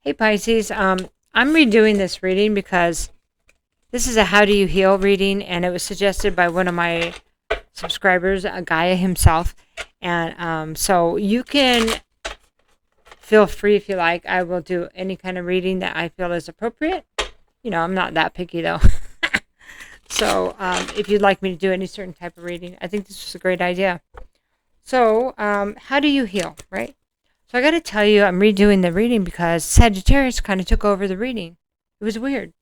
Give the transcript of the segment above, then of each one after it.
Hey Pisces, I'm redoing this reading because this is a How Do You Heal reading, and it was suggested by one of my subscribers, Gaia himself. And so you can feel free if you like. I will do any kind of reading that I feel is appropriate. You know, I'm not that picky though. So if you'd like me to do any certain type of reading, I think this is a great idea. So how do you heal, right? So I got to tell you, I'm redoing the reading because Sagittarius kind of took over the reading. It was weird.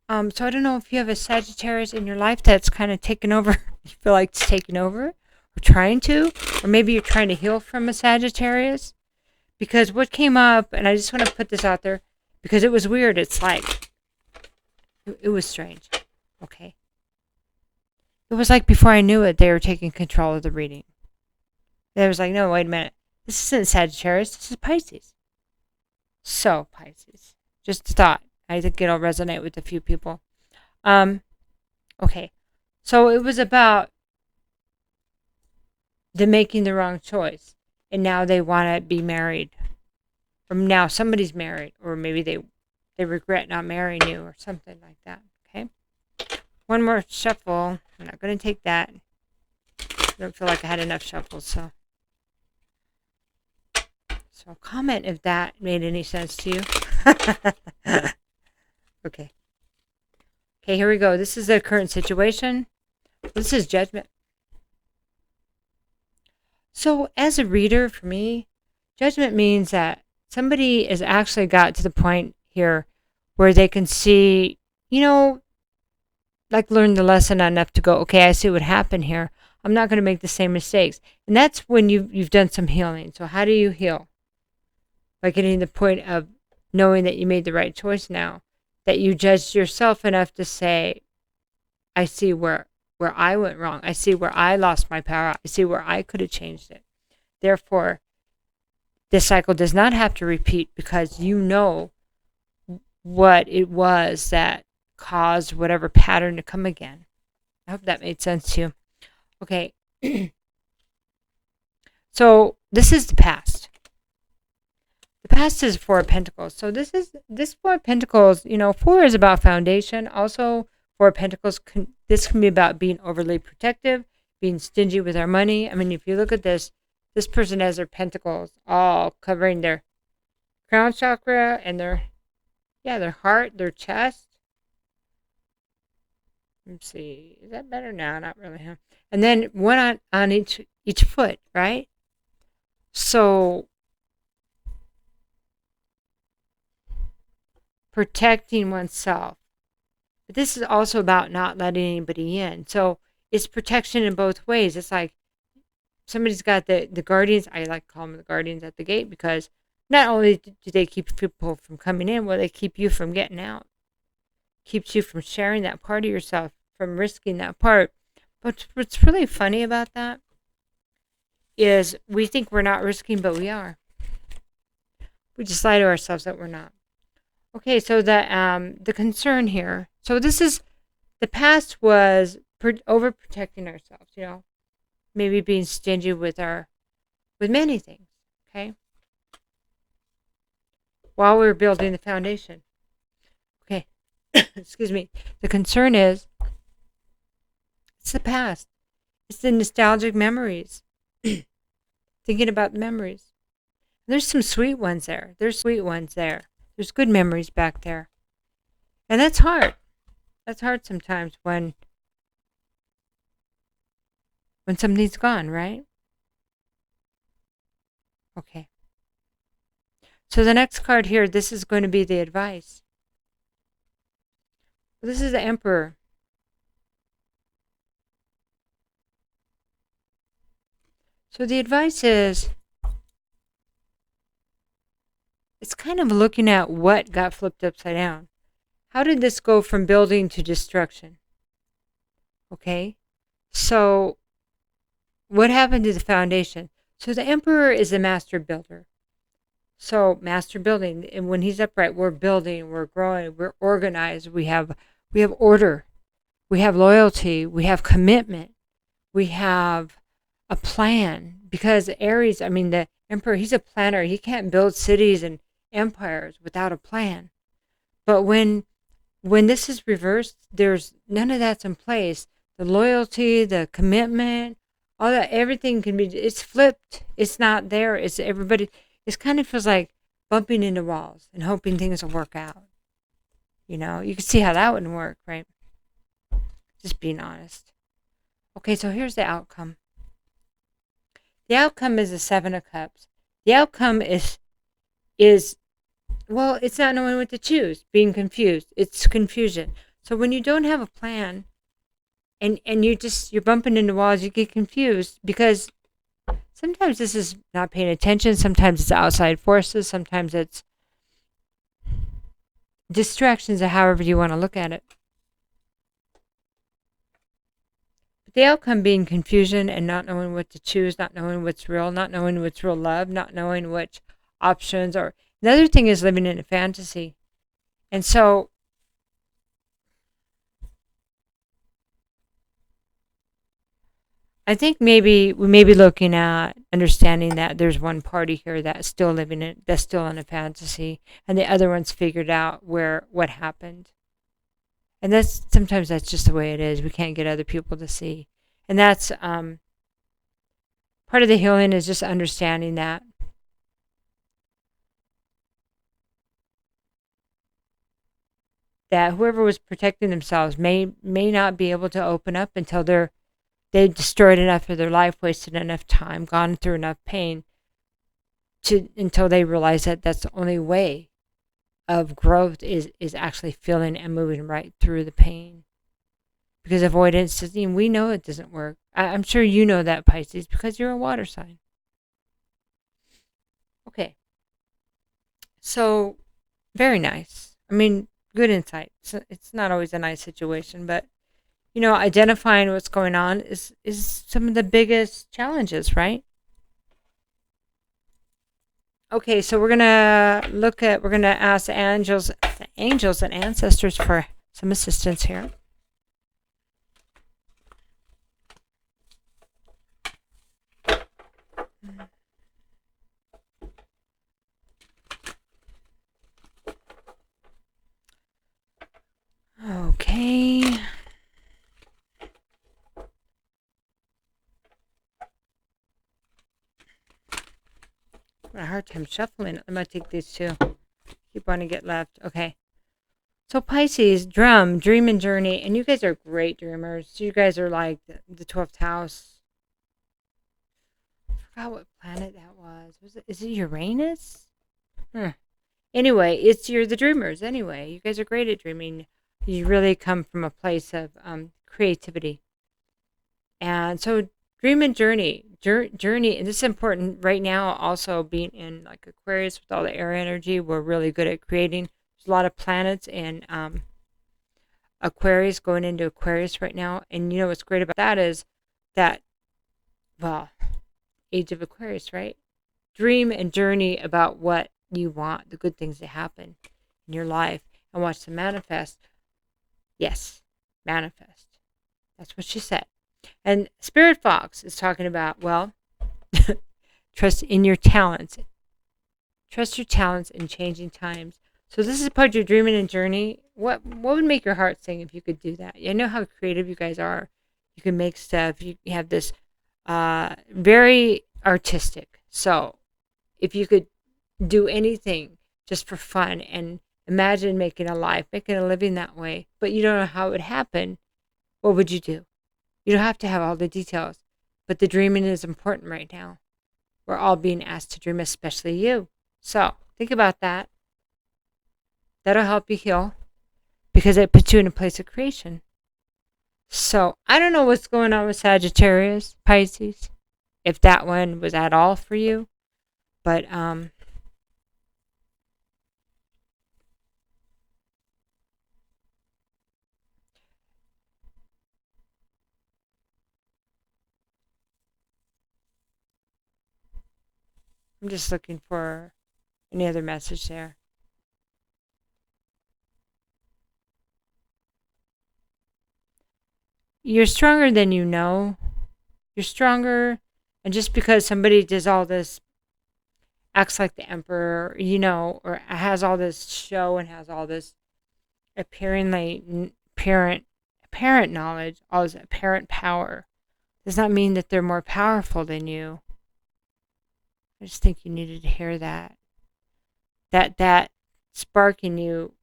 So I don't know if you have a Sagittarius in your life that's kind of taken over. You feel like it's taking over, or trying to, or maybe you're trying to heal from a Sagittarius. Because what came up, and I just want to put this out there, because it was weird. It's like, it was strange. Okay. It was like before I knew it, they were taking control of the reading. They was like, no, wait a minute. This isn't Sagittarius, this is Pisces. So, Pisces. Just a thought. I think it'll resonate with a few people. Okay. So it was about them making the wrong choice. And now they want to be married. Or now somebody's married. Or maybe they regret not marrying you or something like that. Okay. One more shuffle. I'm not going to take that. I don't feel like I had enough shuffles, so. So comment if that made any sense to you. Okay. Okay, here we go. This is the current situation. This is judgment. So as a reader, for me, judgment means that somebody has actually got to the point here where they can see, like learn the lesson enough to go, okay, I see what happened here. I'm not going to make the same mistakes. And that's when you've done some healing. So how do you heal? By getting to the point of knowing that you made the right choice now, that you judged yourself enough to say, I see where I went wrong. I see where I lost my power. I see where I could have changed it. Therefore, this cycle does not have to repeat because you know what it was that caused whatever pattern to come again. I hope that made sense to you. Okay. So this is the past. The past is Four of Pentacles. So this Four of Pentacles, four is about foundation. Also, Four of Pentacles, this can be about being overly protective, being stingy with our money. I mean, if you look at this person has their pentacles all covering their crown chakra and their heart, their chest. Let's see. Is that better now? Not really, huh? And then one on each foot, right? So protecting oneself. But this is also about not letting anybody in. So it's protection in both ways. It's like somebody's got the guardians. I like to call them the guardians at the gate because not only do they keep people from coming in, well, they keep you from getting out. Keeps you from sharing that part of yourself, from risking that part. But what's really funny about that is we think we're not risking, but we are. We just lie to ourselves that we're not. Okay, so the concern here. So this is, the past was overprotecting ourselves, maybe being stingy with many things, okay? While we're building the foundation. Okay, excuse me. The concern is, it's the past. It's the nostalgic memories. Thinking about the memories. There's some sweet ones there. There's good memories back there. And that's hard. That's hard sometimes when something's gone, right? Okay. So the next card here, this is going to be the advice. This is the Emperor. So the advice is, it's kind of looking at what got flipped upside down. How did this go from building to destruction? Okay. So what happened to the foundation? So the Emperor is the master builder. So master building, and when he's upright, we're building, we're growing, we're organized, we have order, we have loyalty, we have commitment, we have a plan. Because Aries, the Emperor, he's a planner. He can't build cities and empires without a plan. But when this is reversed, there's none of that's in place. The loyalty, the commitment, all that, everything can be, it's flipped. It's not there. It's everybody, it kind of feels like bumping into walls and hoping things will work out. You can see how that wouldn't work, right? Just being honest. Okay, so here's the outcome. The outcome is the Seven of Cups. The outcome is well, it's not knowing what to choose, being confused. It's confusion. So when you don't have a plan and you're bumping into walls, you get confused because sometimes this is not paying attention, sometimes it's outside forces, sometimes it's distractions, or however you want to look at it. But the outcome being confusion and not knowing what to choose, not knowing what's real, not knowing what's real love, not knowing which options are. Another thing is living in a fantasy. And so I think maybe we may be looking at understanding that there's one party here that's still that's still in a fantasy, and the other one's figured out what happened. And sometimes that's just the way it is. We can't get other people to see. And that's part of the healing is just understanding that whoever was protecting themselves may not be able to open up until they've destroyed enough of their life, wasted enough time, gone through enough pain until they realize that that's the only way of growth is actually feeling and moving right through the pain. Because avoidance, we know it doesn't work. I'm sure you know that, Pisces, because you're a water sign. Okay. So, very nice. I mean, good insight. It's not always a nice situation, but identifying what's going on is some of the biggest challenges, right? Okay, so we're gonna ask the angels and ancestors for some assistance here. Okay. I'm having a hard time shuffling. I'm gonna take these two. Keep wanting to get left. Okay. So Pisces, dream and journey, and you guys are great dreamers. You guys are like the 12th house. I forgot what planet that was. Is it Uranus? Anyway, you're the dreamers. Anyway, you guys are great at dreaming. You really come from a place of creativity. And so dream and journey, and this is important right now. Also being in like Aquarius with all the air energy, we're really good at creating. There's a lot of planets in Aquarius going into Aquarius right now, and what's great about that is that, well, age of Aquarius, right? Dream and journey about what you want, the good things that happen in your life, and watch them manifest. Yes, manifest. That's what she said. And Spirit Fox is talking about, well, trust in your talents. Trust your talents in changing times. So this is part of your dreaming and journey. What would make your heart sing if you could do that? I know how creative you guys are. You can make stuff. You have this very artistic. So if you could do anything just for fun and imagine making a life, making a living that way, but you don't know how it would happen, what would you do? You don't have to have all the details, but the dreaming is important right now. We're all being asked to dream, especially you. So think about that. That'll help you heal because it puts you in a place of creation. So I don't know what's going on with Sagittarius, Pisces, if that one was at all for you, but I'm just looking for any other message there. You're stronger than you know. You're stronger. And just because somebody does all this acts like the emperor, you know, or has all this show and has all this apparently apparent knowledge, all this apparent power, does not mean that they're more powerful than you. I just think you needed to hear that. That spark in you.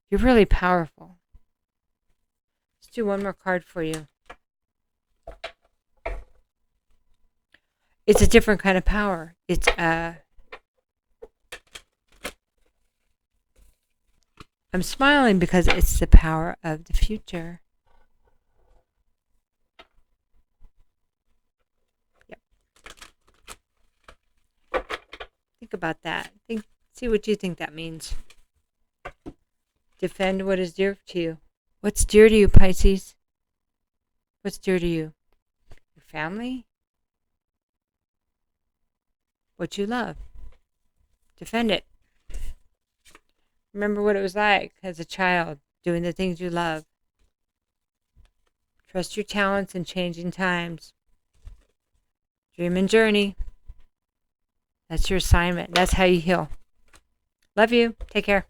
You're really powerful. Let's do one more card for you. It's a different kind of power. It's I'm smiling because it's the power of the future. Yep. Think about that. See what you think that means. Defend what is dear to you. What's dear to you, Pisces? What's dear to you? Your family? What you love. Defend it. Remember what it was like as a child, doing the things you love. Trust your talents in changing times. Dream and journey. That's your assignment. That's how you heal. Love you. Take care.